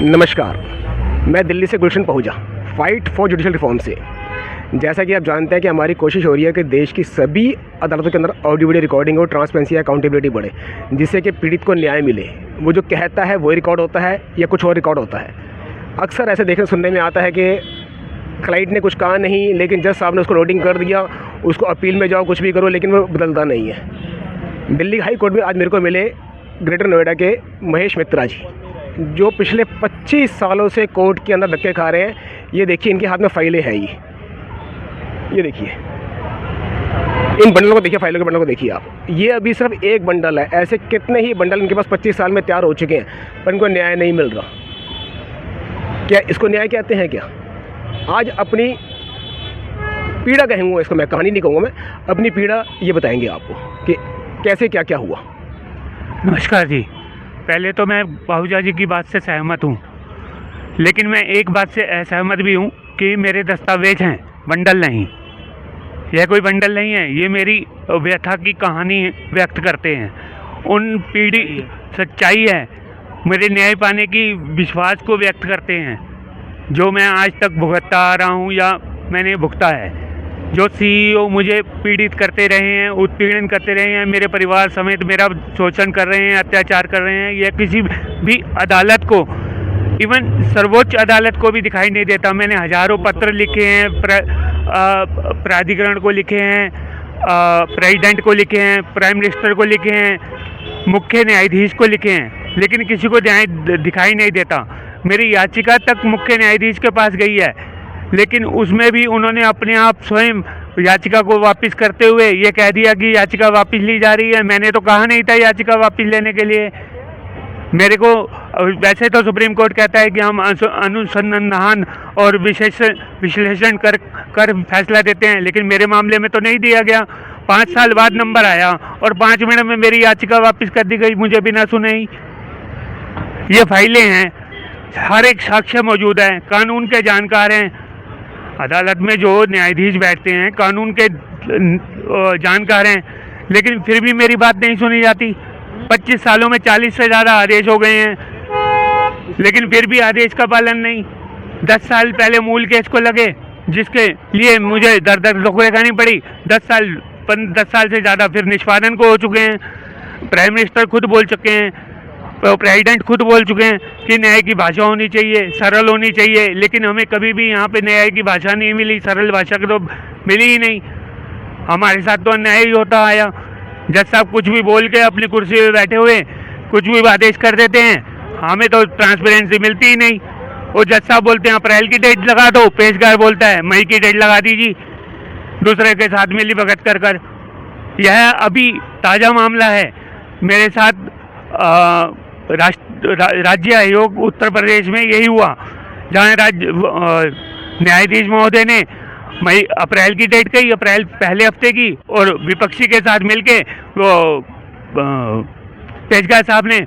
नमस्कार, मैं दिल्ली से गुलशन पहुँचा फाइट फॉर जुडिशल रिफॉर्म से। जैसा कि आप जानते हैं कि हमारी कोशिश हो रही है कि देश की सभी अदालतों के अंदर ऑडियो वीडियो रिकॉर्डिंग और ट्रांसपेरेंसी अकाउंटेबिलिटी बढ़े, जिससे कि पीड़ित को न्याय मिले। वो जो कहता है वही रिकॉर्ड होता है या कुछ और रिकॉर्ड होता है। अक्सर ऐसे देखने सुनने में आता है कि क्लाइंट ने कुछ कहा नहीं, लेकिन जज साहब ने उसको नोटिंग कर दिया, उसको अपील में जाओ कुछ भी करो, लेकिन वो बदलता नहीं है। दिल्ली हाई कोर्ट में आज मेरे को मिले ग्रेटर नोएडा के महेश मित्रा जी, जो पिछले 25 सालों से कोर्ट के अंदर धक्के खा रहे हैं। ये देखिए, इनके हाथ में फाइलें हैं। ये देखिए, इन बंडलों को देखिए, फाइलों के बंडलों को देखिए आप। ये अभी सिर्फ एक बंडल है, ऐसे कितने ही बंडल इनके पास 25 साल में तैयार हो चुके हैं, पर इनको न्याय नहीं मिल रहा। क्या इसको न्याय कहते हैं क्या? आज अपनी पीड़ा कहूँगा इसको, मैं कहानी नहीं कहूँगा, मैं अपनी पीड़ा ये बताएंगे आपको कि कैसे क्या क्या हुआ। नमस्कार जी। पहले तो मैं पाहुजा जी की बात से सहमत हूँ, लेकिन मैं एक बात से असहमत भी हूँ कि मेरे दस्तावेज हैं, बंडल नहीं। यह कोई बंडल नहीं है, ये मेरी व्यथा की कहानी व्यक्त करते हैं। उन पीढ़ी सच्चाई है, मेरे न्याय पाने की विश्वास को व्यक्त करते हैं, जो मैं आज तक भुगतता आ रहा हूँ या मैंने भुगता है। जो सीईओ मुझे पीड़ित करते रहे हैं, उत्पीड़न करते रहे हैं, मेरे परिवार समेत मेरा शोषण कर रहे हैं, अत्याचार कर रहे हैं, यह किसी भी अदालत को, इवन सर्वोच्च अदालत को भी दिखाई नहीं देता। मैंने हजारों पत्र लिखे हैं, प्राधिकरण को लिखे हैं, प्रेसिडेंट को लिखे हैं, प्राइम मिनिस्टर को लिखे हैं, मुख्य न्यायाधीश को लिखे हैं, लेकिन किसी को न्याय दिखाई नहीं देता। मेरी याचिका तक मुख्य न्यायाधीश के पास गई है, लेकिन उसमें भी उन्होंने अपने आप स्वयं याचिका को वापस करते हुए ये कह दिया कि याचिका वापस ली जा रही है। मैंने तो कहा नहीं था याचिका वापस लेने के लिए। मेरे को वैसे तो सुप्रीम कोर्ट कहता है कि हम अनुसंधान और विश्लेषण कर फैसला देते हैं, लेकिन मेरे मामले में तो नहीं दिया गया। 5 साल बाद नंबर आया और 5 मिनट में मेरी याचिका वापस कर दी गई, मुझे बिना सुने ही। ये फाइलें हैं, हर एक साक्ष्य मौजूद है, कानून के जानकार हैं। अदालत में जो न्यायाधीश बैठते हैं कानून के जानकार हैं, लेकिन फिर भी मेरी बात नहीं सुनी जाती। 25 सालों में 40 से ज़्यादा आदेश हो गए हैं, लेकिन फिर भी आदेश का पालन नहीं। 10 साल पहले मूल केस को लगे, जिसके लिए मुझे दर धोखे खानी पड़ी। 10 साल से ज़्यादा फिर निष्पादन को हो चुके हैं। प्राइम मिनिस्टर खुद बोल चुके हैं, प्रेसिडेंट खुद बोल चुके हैं कि न्याय की भाषा होनी चाहिए, सरल होनी चाहिए, लेकिन हमें कभी भी यहाँ पे न्याय की भाषा नहीं मिली, सरल भाषा तो मिली ही नहीं। हमारे साथ तो अन्याय ही होता आया। जज साहब कुछ भी बोल के अपनी कुर्सी पे बैठे हुए कुछ भी आदेश कर देते हैं, हमें तो ट्रांसपेरेंसी मिलती ही नहीं। वो जज साहब बोलते हैं अप्रैल की डेट लगा दो, पेशकार बोलता है मई की डेट लगा दीजिए, दूसरे के साथ मिली भगत कर। यह अभी ताज़ा मामला है मेरे साथ। राज्य आयोग उत्तर प्रदेश में यही हुआ, जहाँ न्यायाधीश महोदय ने अप्रैल की डेट कही, अप्रैल पहले हफ्ते की, और विपक्षी के साथ मिलके वो पेशकार साहब ने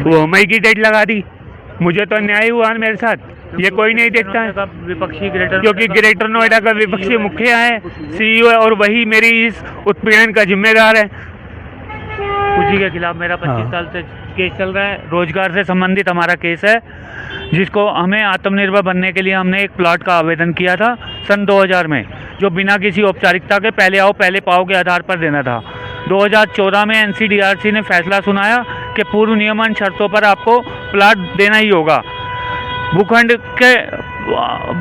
वो मई की डेट लगा दी। मुझे तो अन्याय हुआ मेरे साथ, ये कोई नहीं देखता है। विपक्षी क्योंकि ग्रेटर नोएडा का विपक्षी मुखिया है, सीईओ है, और वही मेरी इस उत्पीड़न का जिम्मेदार है। उसी के खिलाफ मेरा 25 साल से केस चल रहा है। रोजगार से संबंधित हमारा केस है, जिसको हमें आत्मनिर्भर बनने के लिए हमने एक प्लॉट का आवेदन किया था सन 2000 में, जो बिना किसी औपचारिकता के पहले आओ पहले पाओ के आधार पर देना था। 2014 में NCDRC ने फैसला सुनाया कि पूर्व नियमन शर्तों पर आपको प्लॉट देना ही होगा।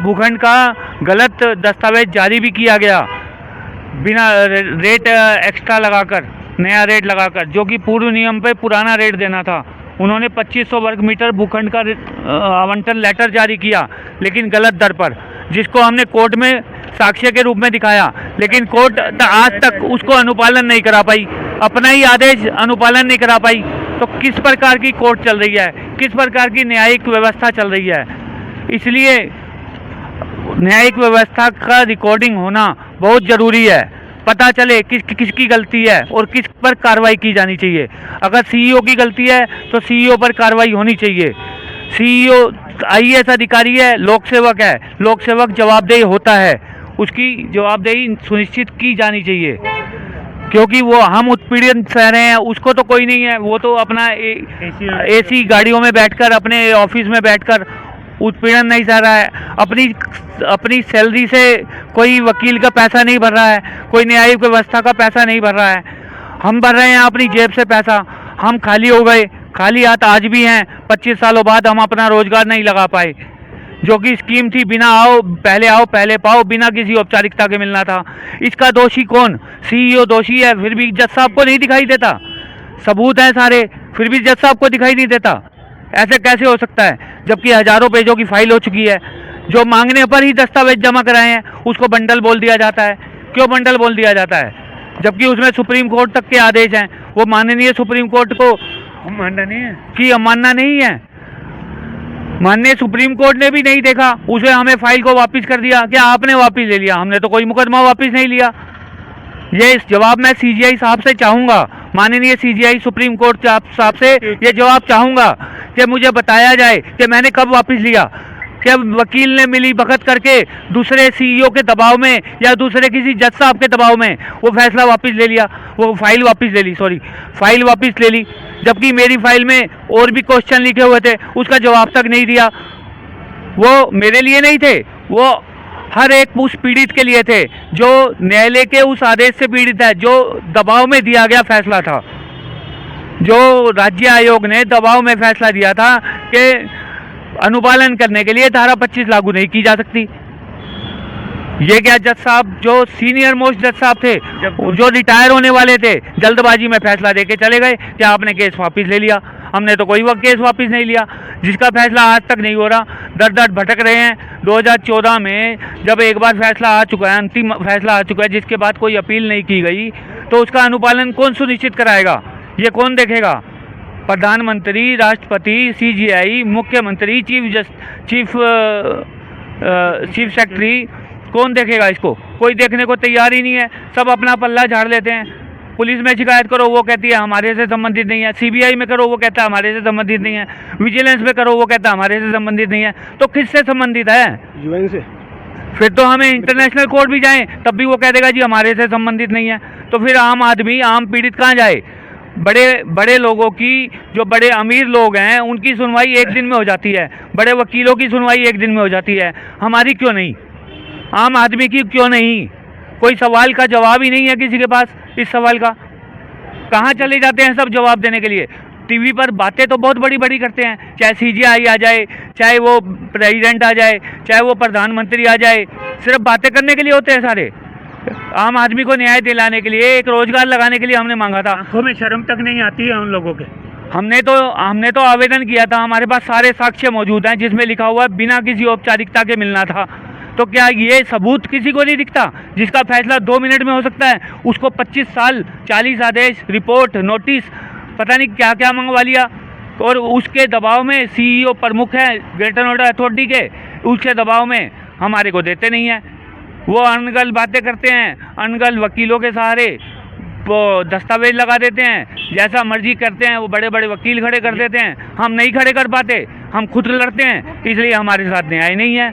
भूखंड का गलत दस्तावेज जारी भी किया गया, बिना रेट एक्स्ट्रा लगाकर, नया रेट लगाकर, जो कि पूर्व नियम पे पुराना रेट देना था। उन्होंने 2500 वर्ग मीटर भूखंड का आवंटन लेटर जारी किया, लेकिन गलत दर पर, जिसको हमने कोर्ट में साक्ष्य के रूप में दिखाया, लेकिन कोर्ट आज तक उसको अनुपालन नहीं करा पाई, अपना ही आदेश अनुपालन नहीं करा पाई। तो किस प्रकार की कोर्ट चल रही है, किस प्रकार की न्यायिक व्यवस्था चल रही है? इसलिए न्यायिक व्यवस्था का रिकॉर्डिंग होना बहुत ज़रूरी है, पता चले किसकी गलती है और किस पर कार्रवाई की जानी चाहिए। अगर सीईओ की गलती है तो सीईओ पर कार्रवाई होनी चाहिए। सीईओ IAS अधिकारी है, लोक सेवक है, लोक सेवक जवाबदेही होता है, उसकी जवाबदेही सुनिश्चित की जानी चाहिए। क्योंकि वो हम उत्पीड़न सह रहे हैं, उसको तो कोई नहीं है। वो तो अपना एसी गाड़ियों में बैठकर, अपने ऑफिस में बैठकर उत्पीड़न नहीं सह रहा है। अपनी सैलरी से कोई वकील का पैसा नहीं भर रहा है, कोई न्यायिक व्यवस्था का पैसा नहीं भर रहा है। हम भर रहे हैं अपनी जेब से पैसा। हम खाली हो गए, खाली हाथ आज भी हैं। 25 सालों बाद हम अपना रोजगार नहीं लगा पाए। जो कि स्कीम थी, बिना आओ पहले पाओ, बिना किसी औपचारिकता के मिलना था। इसका दोषी कौन? सीईओ दोषी है, फिर भी जज साहब को नहीं दिखाई देता। सबूत हैं सारे, फिर भी जज साहब को दिखाई नहीं देता। ऐसे कैसे हो सकता है? जबकि हजारों पेजों की फाइल हो चुकी है। जो मांगने पर ही दस्तावेज जमा कराए हैं उसको बंडल बोल दिया जाता है। क्यों बंडल बोल दिया जाता है? जबकि उसमें सुप्रीम कोर्ट तक के आदेश हैं। वो माननीय सुप्रीम कोर्ट को मानना नहीं है। माननीय सुप्रीम कोर्ट ने भी नहीं देखा, उसे हमें फाइल को वापस कर दिया। क्या आपने वापस ले लिया? हमने तो कोई मुकदमा वापस नहीं लिया। ये जवाब मैं सीजीआई साहब से चाहूँगा, माननीय सीजीआई सुप्रीम कोर्ट साहब से ये जवाब चाहूँगा कि मुझे बताया जाए कि मैंने कब वापस लिया। क्या वकील ने मिली भगत करके दूसरे सीईओ के दबाव में या दूसरे किसी जज साहब के दबाव में वो फैसला वापस ले लिया, वो फाइल वापस ले ली, फाइल वापस ले ली। जबकि मेरी फाइल में और भी क्वेश्चन लिखे हुए थे, उसका जवाब तक नहीं दिया। वो मेरे लिए नहीं थे, वो हर एक उस पीड़ित के लिए थे जो न्यायालय के उस आदेश से पीड़ित है, जो दबाव में दिया गया फैसला था। जो राज्य आयोग ने दबाव में फैसला दिया था कि अनुपालन करने के लिए धारा 25 लागू नहीं की जा सकती। ये क्या जज साहब, जो सीनियर मोस्ट जज साहब थे, जो रिटायर होने वाले थे, जल्दबाजी में फैसला देके चले गए कि आपने केस वापस ले लिया। हमने तो कोई वक्त केस वापस नहीं लिया, जिसका फैसला आज तक नहीं हो रहा। दर भटक रहे हैं। 2014 में जब एक बार फैसला आ चुका है, अंतिम फैसला आ चुका है, जिसके बाद कोई अपील नहीं की गई, तो उसका अनुपालन कौन सुनिश्चित कराएगा? ये कौन देखेगा? प्रधानमंत्री, राष्ट्रपति, सीजीआई, मुख्यमंत्री, चीफ सेक्रेटरी, कौन देखेगा इसको? कोई देखने को तैयार ही नहीं है। सब अपना पल्ला झाड़ लेते हैं। पुलिस में शिकायत करो, वो कहती है हमारे से संबंधित नहीं है। सीबीआई में करो, वो कहता है हमारे से संबंधित नहीं है। विजिलेंस में करो, वो कहता है हमारे से संबंधित नहीं है। तो किससे संबंधित है? यूएन से। फिर तो हमें इंटरनेशनल कोर्ट भी जाएं, तब भी वो कह देगा जी हमारे से संबंधित नहीं है। तो फिर आम आदमी, आम पीड़ित कहाँ जाए? बड़े लोगों की, जो बड़े अमीर लोग हैं, उनकी सुनवाई एक दिन में हो जाती है। बड़े वकीलों की सुनवाई एक दिन में हो जाती है। हमारी क्यों नहीं? आम आदमी की क्यों नहीं? कोई सवाल का जवाब ही नहीं है किसी के पास। इस सवाल का कहाँ चले जाते हैं सब जवाब देने के लिए? टीवी पर बातें तो बहुत बड़ी बड़ी करते हैं, चाहे सीजीआई आ जाए, चाहे वो प्रेसिडेंट आ जाए, चाहे वो प्रधानमंत्री आ जाए, सिर्फ बातें करने के लिए होते हैं सारे। आम आदमी को न्याय दिलाने के लिए, एक रोजगार लगाने के लिए हमने मांगा था। आंखों में शर्म तक नहीं आती है उन लोगों के। हमने तो आवेदन किया था, हमारे पास सारे साक्ष्य मौजूद हैं जिसमें लिखा हुआ है बिना किसी औपचारिकता के मिलना था। तो क्या ये सबूत किसी को नहीं दिखता? जिसका फैसला 2 मिनट में हो सकता है, उसको 25 साल, 40 आदेश, रिपोर्ट, नोटिस, पता नहीं क्या क्या मंगवा लिया। और उसके दबाव में सीईओ प्रमुख है ग्रेटर नोएडा अथॉरिटी के, उसके दबाव में हमारे को देते नहीं हैं। वो अनगल बातें करते हैं, अनगल वकीलों के सहारे वो दस्तावेज लगा देते हैं, जैसा मर्जी करते हैं। वो बड़े बड़े वकील खड़े कर देते हैं, हम नहीं खड़े कर पाते, हम खुद लड़ते हैं, इसलिए हमारे साथ न्याय नहीं है।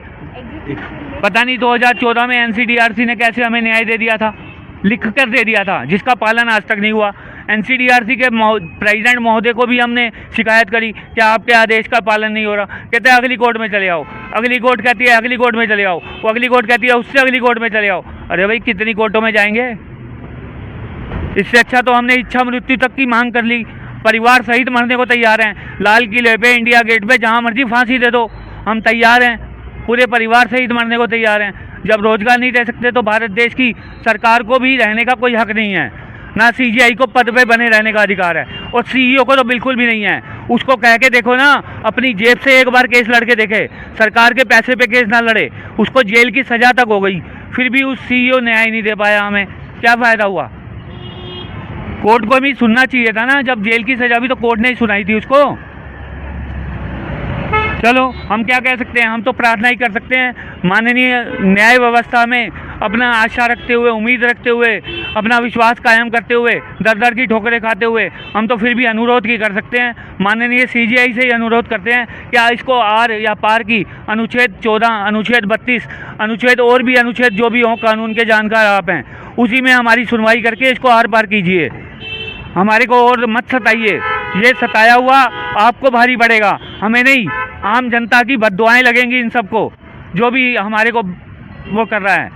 पता नहीं 2014 में एनसीडीआरसी ने कैसे हमें न्याय दे दिया था, लिख कर दे दिया था, जिसका पालन आज तक नहीं हुआ। एनसीडीआरसी के प्रेसिडेंट महोदय को भी हमने शिकायत करी कि आपके आदेश का पालन नहीं हो रहा। कहते हैं अगली कोर्ट में चले आओ, अगली कोर्ट कहती है अगली कोर्ट में चले आओ, वो अगली कोर्ट कहती है उससे अगली कोर्ट में चले आओ। अरे भाई, कितनी कोर्टों में जाएंगे? इससे अच्छा तो हमने इच्छा मृत्यु तक की मांग कर ली, परिवार सहित मरने को तैयार हैं। लाल किले पे, इंडिया गेट पे, जहाँ मर्जी फांसी दे दो, हम तैयार हैं। पूरे परिवार सहित मरने को तैयार हैं। जब रोजगार नहीं दे सकते तो भारत देश की सरकार को भी रहने का कोई हक नहीं है, ना सीजीआई को पद पे बने रहने का अधिकार है, और सीईओ को तो बिल्कुल भी नहीं है। उसको कह के देखो ना, अपनी जेब से एक बार केस लड़के देखे, सरकार के पैसे पे केस ना लड़े, उसको जेल की सजा तक हो गई, फिर भी उस सीईओ न्याय नहीं दे पाया। हमें क्या फ़ायदा हुआ? कोर्ट को भी सुनना चाहिए था ना, जब जेल की सजा भी तो कोर्ट ने ही सुनाई थी उसको। चलो, हम क्या कह सकते हैं? हम तो प्रार्थना ही कर सकते हैं माननीय न्याय व्यवस्था में अपना आशा रखते हुए, उम्मीद रखते हुए, अपना विश्वास कायम करते हुए, दर दर की ठोकरें खाते हुए हम तो फिर भी अनुरोध की कर सकते हैं, माननीय CGI से ही अनुरोध करते हैं कि इसको आर या पार की अनुच्छेद 14, अनुच्छेद 32, अनुच्छेद और भी अनुच्छेद जो भी हों कानून के जानकार आप हैं, उसी में हमारी सुनवाई करके इसको आर पार कीजिए। हमारे को और मत सताइए, ये सताया हुआ आपको भारी पड़ेगा, हमें नहीं। आम जनता की बद्दुआएं लगेंगी इन सबको, जो भी हमारे को वो कर रहा है।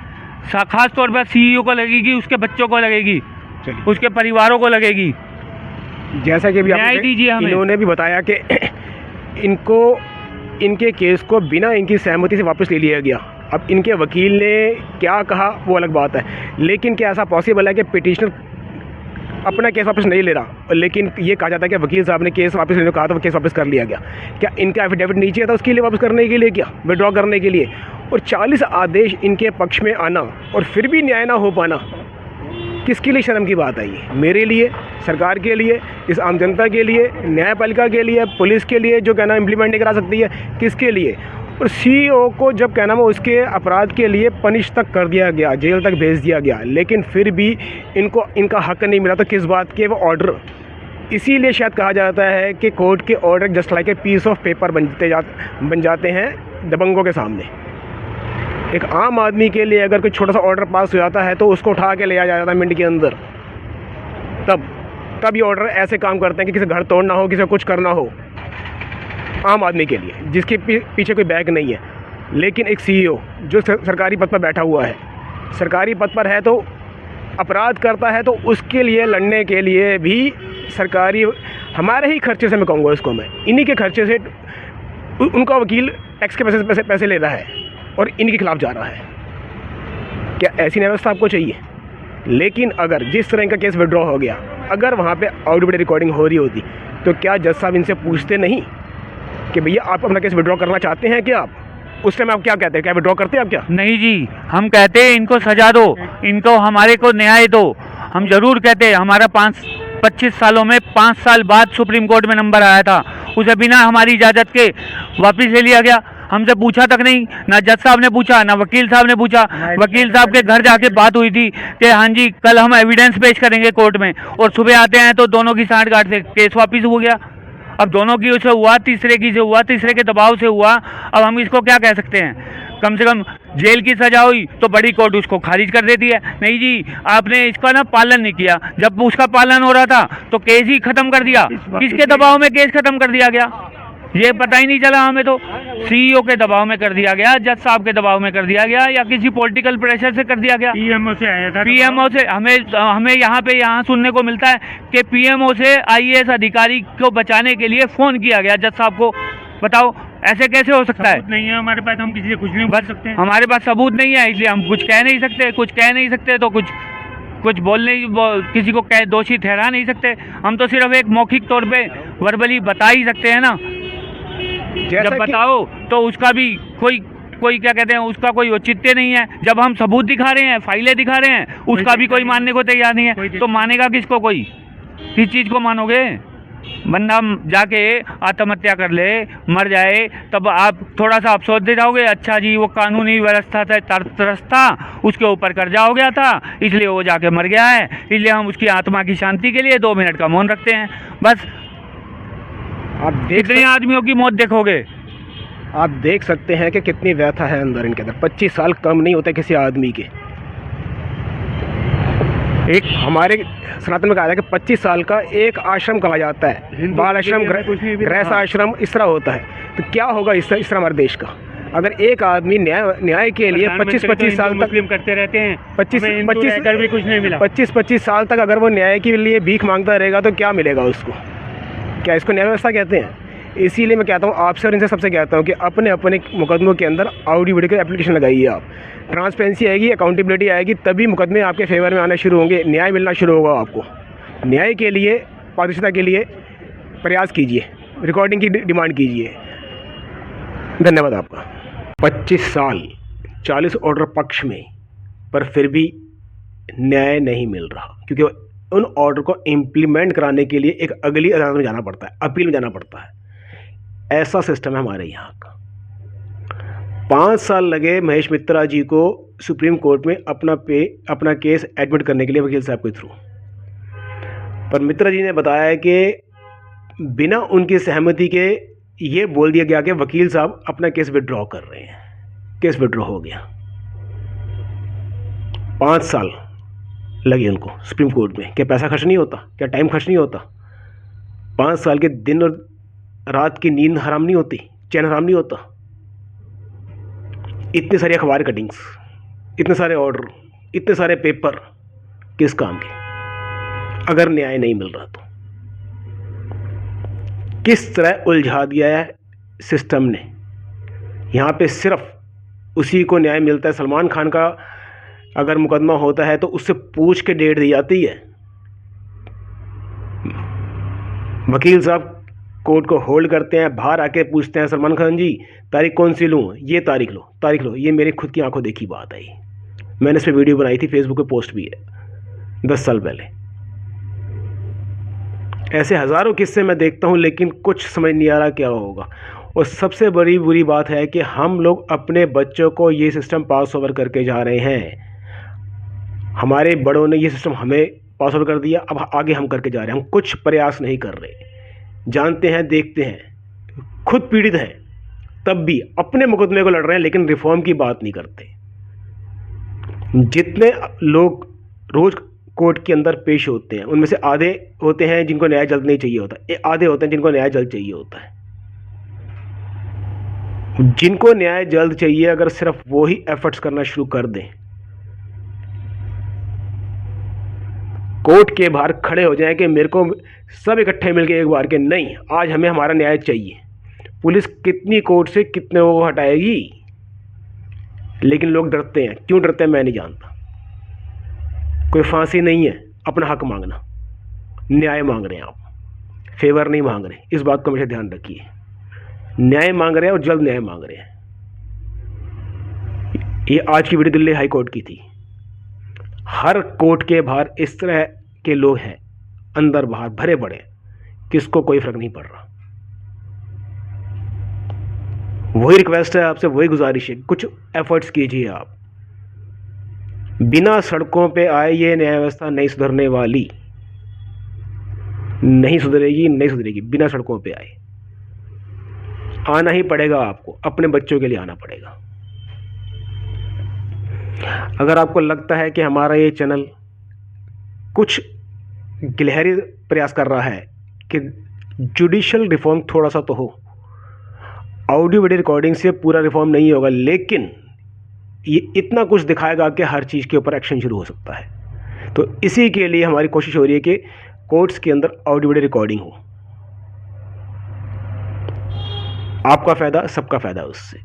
खास तौर पर CEO को लगेगी, उसके बच्चों को लगेगी, उसके परिवारों को लगेगी। जैसा कि अभी न्याय दीजिए हमें। इन्होंने भी बताया कि इनको इनके केस को बिना इनकी सहमति से वापस ले लिया गया। अब इनके वकील ने क्या कहा वो अलग बात है, लेकिन क्या ऐसा पॉसिबल है कि पिटिशनर अपना केस वापस नहीं ले रहा, लेकिन ये कहा जाता है कि वकील साहब ने केस वापस लेने को कहा तो वो केस वापस कर लिया गया। क्या इनका एफिडेविट नीचे था उसके लिए वापस करने के लिए, क्या विड्रॉ करने के लिए? और 40 आदेश इनके पक्ष में आना और फिर भी न्याय ना हो पाना, किसके लिए शर्म की बात है ये? मेरे लिए, सरकार के लिए, इस आम जनता के लिए, न्यायपालिका के लिए, पुलिस के लिए जो कहना इम्प्लीमेंट नहीं करा सकती है, किसके लिए? और CEO को जब कहना वो उसके अपराध के लिए पनिश तक कर दिया गया, जेल तक भेज दिया गया, लेकिन फिर भी इनको इनका हक नहीं मिला, तो किस बात के वो ऑर्डर? इसीलिए शायद कहा जाता है कि कोर्ट के order just like a piece of paper बन जाते हैं दबंगों के सामने। एक आम आदमी के लिए अगर कोई छोटा सा ऑर्डर पास हो जाता है तो उसको उठा के ले आया जाता है मिनट के अंदर। तब ये ऑर्डर ऐसे काम करते हैं कि किसी घर तोड़ना हो, किसी को कुछ करना हो, आम आदमी के लिए जिसके पीछे कोई बैग नहीं है। लेकिन एक CEO जो सरकारी पद पर बैठा हुआ है, सरकारी पद पर है तो अपराध करता है, तो उसके लिए लड़ने के लिए भी सरकारी हमारे ही खर्चे से, मैं कहूँगा इसको, मैं इन्हीं के खर्चे से उनका वकील टैक्स के पैसे ले रहा है और इनके खिलाफ जा रहा है। क्या ऐसी व्यवस्था आपको चाहिए? लेकिन अगर जिस तरह इनका केस विड्रॉ हो गया, अगर वहाँ पे ऑडियो वीडियो रिकॉर्डिंग हो रही होती तो क्या जज साहब इनसे पूछते नहीं कि भैया आप अपना केस विड्रॉ करना चाहते हैं क्या? आप उस टाइम आप क्या कहते हैं? क्या विड्रॉ करते हैं आप? क्या नहीं जी, हम कहते हैं इनको सजा दो, इनको हमारे को न्याय दो। हम जरूर कहते हैं, हमारा 25 सालों में 5 साल बाद सुप्रीम कोर्ट में नंबर आया था, उसे बिना हमारी इजाज़त के वापस ले लिया गया। हमसे पूछा तक नहीं, ना जज साहब ने पूछा, ना वकील साहब ने पूछा। वकील साहब के घर जाके बात हुई थी कि हाँ जी कल हम एविडेंस पेश करेंगे कोर्ट में, और सुबह आते हैं तो दोनों की सांठगांठ से केस वापस हो गया। अब दोनों की से हुआ, तीसरे की से हुआ, तीसरे के दबाव से हुआ। अब हम इसको क्या कह सकते हैं? कम से कम जेल की सजा हुई तो बड़ी कोर्ट उसको खारिज कर देती है। नहीं जी, आपने इसका ना पालन नहीं किया। जब उसका पालन हो रहा था तो केस ही खत्म कर दिया। किसके दबाव में केस खत्म कर दिया गया ये पता ही नहीं चला हमें। तो CEO के दबाव में कर दिया गया, जज साहब के दबाव में कर दिया गया, या किसी पॉलिटिकल प्रेशर से कर दिया गया? PMO से आया था। PMO से हमें यहाँ सुनने को मिलता है कि PMO से IAS अधिकारी को बचाने के लिए फ़ोन किया गया जज साहब को। बताओ ऐसे कैसे हो सकता है? नहीं है हमारे पास, हम किसी से कुछ नहीं बोल सकते हैं। हमारे पास सबूत नहीं है, इसलिए हम कुछ कह नहीं सकते, तो कुछ किसी को दोषी ठहरा नहीं सकते। हम तो सिर्फ एक मौखिक तौर पे वर्बली बता ही सकते हैं ना। जब बताओ तो उसका भी कोई क्या कहते हैं, उसका कोई औचित्य नहीं है। जब हम सबूत दिखा रहे हैं, फाइलें दिखा रहे हैं, उसका भी कोई मानने को तैयार नहीं है, तो मानेगा किसको? कोई किस चीज़ को मानोगे? बंदा जाके आत्महत्या कर ले, मर जाए, तब आप थोड़ा सा अफसोस दे जाओगे, अच्छा जी वो कानूनी व्यवस्था से तरसता, उसके ऊपर कर्जा हो गया था इसलिए वो जाके मर गया है, इसलिए हम उसकी आत्मा की शांति के लिए 2 मिनट का मौन रखते हैं। बस आप कितने आदमियों की मौत देखोगे? आप देख सकते हैं कि कितनी व्यथा है अंदर इनके अंदर। 25 साल कम नहीं होते किसी आदमी के। एक हमारे सनातन में कहा जाता है कि 25 साल का एक आश्रम कहा जाता है, बाल आश्रम, गृहस्थ आश्रम, इस तरह होता है। तो क्या होगा इस तरह हमारे देश का? अगर एक आदमी न्याय के लिए 25 साल तक करते रहते हैं, 25 साल तक अगर वो न्याय के लिए भीख मांगता रहेगा तो क्या मिलेगा उसको? क्या इसको न्याय व्यवस्था कहते हैं? इसीलिए मैं कहता हूँ आपसे और इनसे सबसे कहता हूँ कि अपने अपने मुकदमों के अंदर ऑडियो वीडियो की एप्लीकेशन लगाइए। आप ट्रांसपेरेंसी आएगी, अकाउंटेबिलिटी आएगी, तभी मुकदमे आपके फेवर में आना शुरू होंगे, न्याय मिलना शुरू होगा आपको। न्याय के लिए, पारदर्शिता के लिए प्रयास कीजिए, रिकॉर्डिंग की डिमांड कीजिए। धन्यवाद आपका। 25 साल 40 ऑर्डर पक्ष में, पर फिर भी न्याय नहीं मिल रहा, क्योंकि उन ऑर्डर को इम्प्लीमेंट कराने के लिए एक अगली अदालत में जाना पड़ता है, अपील में जाना पड़ता है। ऐसा सिस्टम है हमारे यहाँ का। 5 साल लगे महेश मित्रा जी को सुप्रीम कोर्ट में अपना केस एडमिट करने के लिए वकील साहब के थ्रू। पर मित्रा जी ने बताया कि बिना उनकी सहमति के ये बोल दिया गया कि वकील साहब अपना केस विड्रॉ कर रहे हैं। केस विड्रॉ हो गया। 5 साल लगे उनको सुप्रीम कोर्ट में। क्या पैसा खर्च नहीं होता? क्या टाइम खर्च नहीं होता? 5 साल के दिन और रात की नींद हराम नहीं होती? चैन हराम नहीं होता? इतने सारे अखबार कटिंग्स, इतने सारे ऑर्डर, इतने सारे पेपर, किस काम के? अगर न्याय नहीं मिल रहा तो किस तरह उलझा दिया है सिस्टम ने। यहाँ पे सिर्फ उसी को न्याय मिलता है। सलमान खान का अगर मुकदमा होता है तो उससे पूछ के डेट दी जाती है। वकील साहब कोर्ट को होल्ड करते हैं, बाहर आके पूछते हैं सलमान खान जी तारीख कौन सी लूँ? ये तारीख लो। ये मेरी खुद की आंखों देखी बात आई। मैंने इस पर वीडियो बनाई थी, फेसबुक पे पोस्ट भी है 10 साल पहले। ऐसे हज़ारों किस्से मैं देखता हूँ, लेकिन कुछ समझ नहीं आ रहा क्या होगा। और सबसे बड़ी बुरी बात है कि हम लोग अपने बच्चों को ये सिस्टम पास ओवर करके जा रहे हैं। हमारे बड़ों ने ये सिस्टम हमें पास ओवर कर दिया, अब आगे हम करके जा रहे हैं। हम कुछ प्रयास नहीं कर रहे। जानते हैं, देखते हैं, खुद पीड़ित हैं, तब भी अपने मुकदमे को लड़ रहे हैं, लेकिन रिफॉर्म की बात नहीं करते। जितने लोग रोज़ कोर्ट के अंदर पेश होते हैं, उनमें से आधे होते हैं जिनको न्याय जल्द नहीं चाहिए होता, आधे होते हैं जिनको न्याय जल्द चाहिए होता है। जिनको न्याय जल्द चाहिए, अगर सिर्फ वो ही एफर्ट्स करना शुरू कर दें, कोर्ट के बाहर खड़े हो जाएं कि मेरे को सब इकट्ठे मिलके एक बार के नहीं, आज हमें हमारा न्याय चाहिए। पुलिस कितनी कोर्ट से कितने को हटाएगी, लेकिन लोग डरते हैं। क्यों डरते हैं मैं नहीं जानता। कोई फांसी नहीं है अपना हक मांगना, न्याय मांग रहे हैं आप, फेवर नहीं मांग रहे। इस बात को हमेशा ध्यान रखिए। न्याय मांग रहे हैं और जल्द न्याय मांग रहे हैं। ये आज की वीडियो दिल्ली हाई कोर्ट की थी। हर कोर्ट के बाहर इस तरह के लोग हैं, अंदर बाहर भरे पड़े, किसको कोई फर्क नहीं पड़ रहा। वही रिक्वेस्ट है आपसे, वही गुजारिश है, कुछ एफर्ट्स कीजिए आप। बिना सड़कों पे आए ये न्याय व्यवस्था नहीं सुधरने वाली, नहीं सुधरेगी। बिना सड़कों पे आए आना ही पड़ेगा आपको, अपने बच्चों के लिए आना पड़ेगा। अगर आपको लगता है कि हमारा ये चैनल कुछ गिलहरी प्रयास कर रहा है कि जुडिशल रिफॉर्म थोड़ा सा तो हो, ऑडियो वीडियो रिकॉर्डिंग से पूरा रिफॉर्म नहीं होगा, लेकिन ये इतना कुछ दिखाएगा कि हर चीज़ के ऊपर एक्शन शुरू हो सकता है। तो इसी के लिए हमारी कोशिश हो रही है कि कोर्ट्स के अंदर ऑडियो वीडियो रिकॉर्डिंग हो। आपका फ़ायदा, सबका फ़ायदा उससे।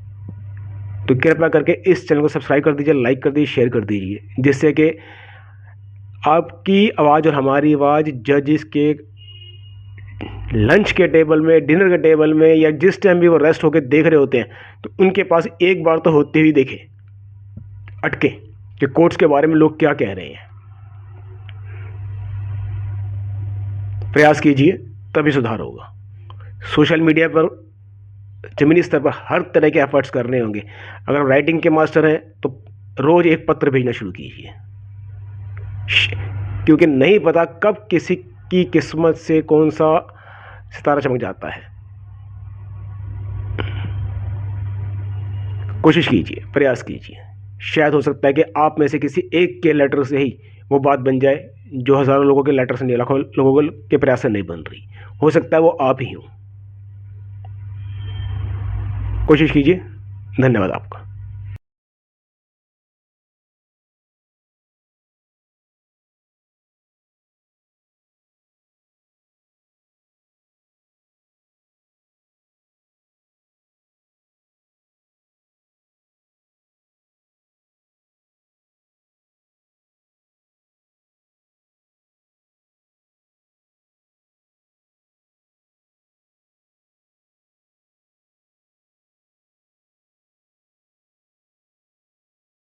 तो कृपया करके इस चैनल को सब्सक्राइब कर दीजिए, लाइक कर दीजिए, शेयर कर दीजिए, जिससे कि आपकी आवाज़ और हमारी आवाज़ जजेस के लंच के टेबल में, डिनर के टेबल में, या जिस टाइम भी वो रेस्ट होकर देख रहे होते हैं, तो उनके पास एक बार तो होते हुए देखे अटके कि कोर्ट्स के बारे में लोग क्या कह रहे हैं। प्रयास कीजिए, तभी सुधार होगा। सोशल मीडिया पर ज़मीनी स्तर पर हर तरह के एफर्ट्स करने होंगे। अगर राइटिंग के मास्टर हैं तो रोज़ एक पत्र भेजना शुरू कीजिए, क्योंकि नहीं पता कब किसी की किस्मत से कौन सा सितारा चमक जाता है। कोशिश कीजिए, प्रयास कीजिए। शायद हो सकता है कि आप में से किसी एक के लेटर से ही वो बात बन जाए जो हज़ारों लोगों के लेटर से नहीं, लाखों लोगों के प्रयास से नहीं बन रही। हो सकता है वो आप ही हो। कोशिश कीजिए। धन्यवाद आपका।